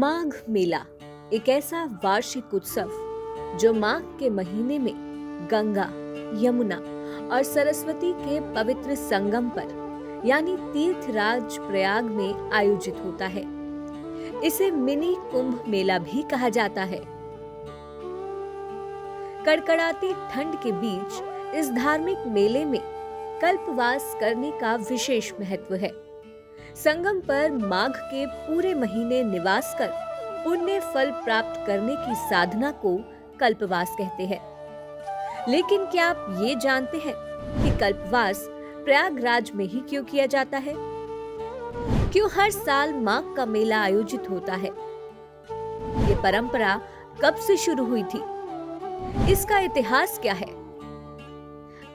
माघ मेला एक ऐसा वार्षिक उत्सव जो माघ के महीने में गंगा, यमुना और सरस्वती के पवित्र संगम पर यानी तीर्थराज प्रयाग में आयोजित होता है। इसे मिनी कुंभ मेला भी कहा जाता है। कड़कड़ाती ठंड के बीच इस धार्मिक मेले में कल्पवास करने का विशेष महत्व है। संगम पर माघ के पूरे महीने निवास कर पुण्य फल प्राप्त करने की साधना को कल्पवास कहते हैं। लेकिन क्या आप ये जानते हैं कि कल्पवास प्रयागराज में ही क्यों किया जाता है? क्यों हर साल माघ का मेला आयोजित होता है? ये परंपरा कब से शुरू हुई थी? इसका इतिहास क्या है?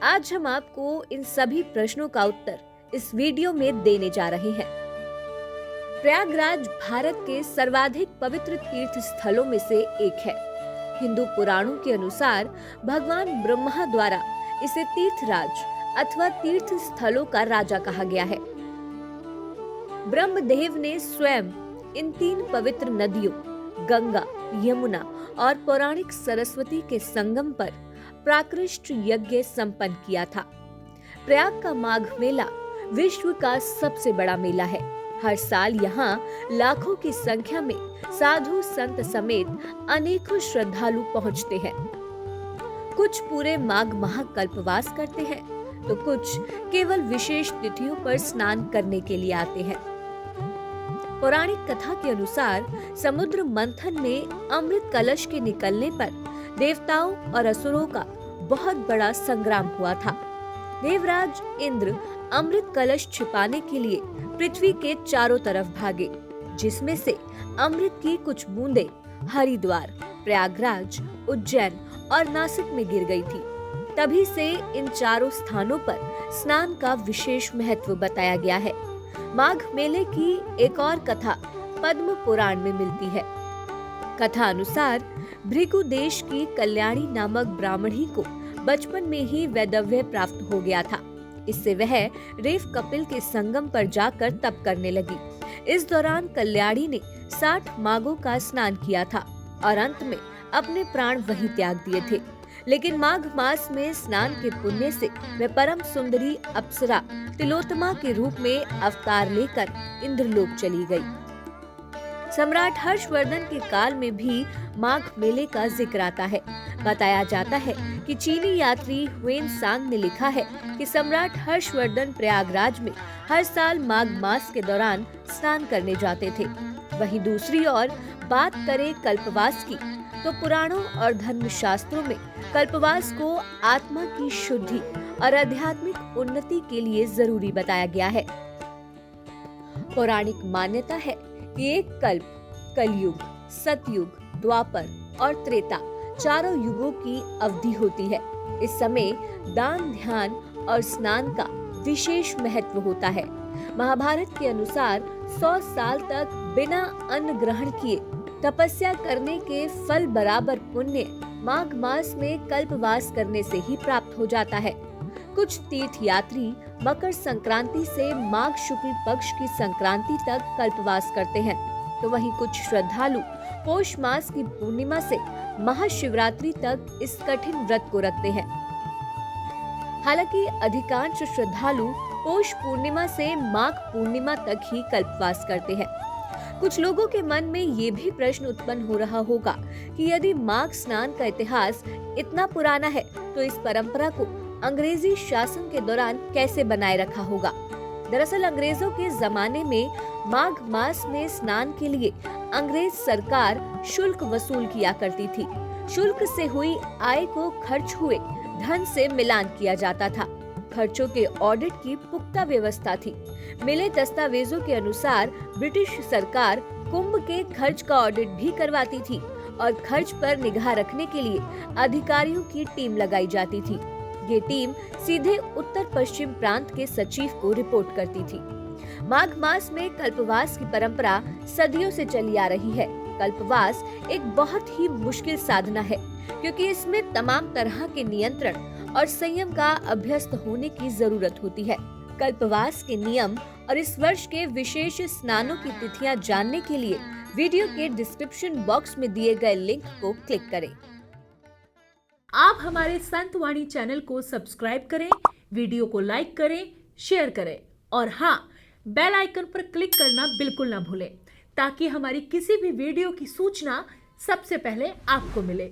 आज हम आपको इन सभी प्रश्नों का उत्तर इस वीडियो में देने जा रहे हैं। प्रयागराज भारत के सर्वाधिक पवित्र तीर्थ स्थलों में से एक है। हिंदू पुराणों के अनुसार भगवान ब्रह्मा द्वारा इसे तीर्थराज अथवा तीर्थ स्थलों का राजा कहा गया है। ब्रह्मदेव ने स्वयं इन तीन पवित्र नदियों गंगा, यमुना और पौराणिक सरस्वती के संगम पर प्राकृष्ट यज्ञ संपन्न किया था। प्रयाग का माघ मेला विश्व का सबसे बड़ा मेला है। हर साल यहाँ लाखों की संख्या में साधु संत समेत अनेकों श्रद्धालु पहुँचते हैं। कुछ पूरे माघ माह कल्पवास करते हैं तो कुछ केवल विशेष तिथियों पर स्नान करने के लिए आते हैं। पौराणिक कथा के अनुसार समुद्र मंथन में अमृत कलश के निकलने पर देवताओं और असुरों का बहुत बड़ा संग्राम हुआ था। देवराज इंद्र अमृत कलश छिपाने के लिए पृथ्वी के चारों तरफ भागे, जिसमें से अमृत की कुछ बूंदें हरिद्वार, प्रयागराज, उज्जैन और नासिक में गिर गई थी। तभी से इन चारों स्थानों पर स्नान का विशेष महत्व बताया गया है। माघ मेले की एक और कथा पद्म पुराण में मिलती है। कथा अनुसार भृगु देश की कल्याणी नामक ब्राह्मणी को बचपन में ही वैदव्य प्राप्त हो गया था। इससे वह रेव कपिल के संगम पर जाकर तप करने लगी। इस दौरान कल्याणी ने 60 माघों का स्नान किया था और अंत में अपने प्राण वहीं त्याग दिए थे। लेकिन माघ मास में स्नान के पुण्य से वह परम सुंदरी अप्सरा तिलोत्तमा के रूप में अवतार लेकर इंद्रलोक चली गई। सम्राट हर्षवर्धन के काल में भी माघ मेले का जिक्र आता है। बताया जाता है कि चीनी यात्री हुएन सांग ने लिखा है कि सम्राट हर्षवर्धन प्रयागराज में हर साल माघ मास के दौरान स्नान करने जाते थे। वहीं दूसरी ओर बात करें कल्पवास की, तो पुराणों और धर्म शास्त्रों में कल्पवास को आत्मा की शुद्धि और आध्यात्मिक उन्नति के लिए जरूरी बताया गया है। पौराणिक मान्यता है कि एक कल्प, कलयुग, सतयुग, द्वापर और त्रेता चारों युगों की अवधि होती है। इस समय दान, ध्यान और स्नान का विशेष महत्व होता है। महाभारत के अनुसार 100 साल तक बिना अन्न ग्रहण किए तपस्या करने के फल बराबर पुण्य माघ मास में कल्पवास करने से ही प्राप्त हो जाता है। कुछ तीर्थ यात्री मकर संक्रांति से माघ शुक्ल पक्ष की संक्रांति तक कल्पवास करते हैं, तो वहीं कुछ श्रद्धालु पौष मास की पूर्णिमा से महाशिवरात्रि तक इस कठिन व्रत को रखते हैं। हालांकि अधिकांश श्रद्धालु पौष पूर्णिमा से माघ पूर्णिमा तक ही कल्पवास करते हैं। कुछ लोगों के मन में ये भी प्रश्न उत्पन्न हो रहा होगा कि यदि माघ स्नान का इतिहास इतना पुराना है तो इस परंपरा को अंग्रेजी शासन के दौरान कैसे बनाए रखा होगा। दरअसल अंग्रेजों के जमाने में माघ मास में स्नान के लिए अंग्रेज सरकार शुल्क वसूल किया करती थी। शुल्क से हुई आय को खर्च हुए धन से मिलान किया जाता था। खर्चों के ऑडिट की पुख्ता व्यवस्था थी। मिले दस्तावेजों के अनुसार ब्रिटिश सरकार कुंभ के खर्च का ऑडिट भी करवाती थी और खर्च पर निगाह रखने के लिए अधिकारियों की टीम लगाई जाती थी। ये टीम सीधे उत्तर पश्चिम प्रांत के सचिव को रिपोर्ट करती थी। माघ मास में कल्पवास की परंपरा सदियों से चली आ रही है। कल्पवास एक बहुत ही मुश्किल साधना है क्योंकि इसमें तमाम तरह के नियंत्रण और संयम का अभ्यस्त होने की जरूरत होती है। कल्पवास के नियम और इस वर्ष के विशेष स्नानों की तिथियां जानने के लिए वीडियो के डिस्क्रिप्शन बॉक्स में दिए गए लिंक को क्लिक करें। आप हमारे संत वाणी चैनल को सब्सक्राइब करें, वीडियो को लाइक करें, शेयर करें और हाँ, बेल आइकन पर क्लिक करना बिल्कुल ना भूलें ताकि हमारी किसी भी वीडियो की सूचना सबसे पहले आपको मिले।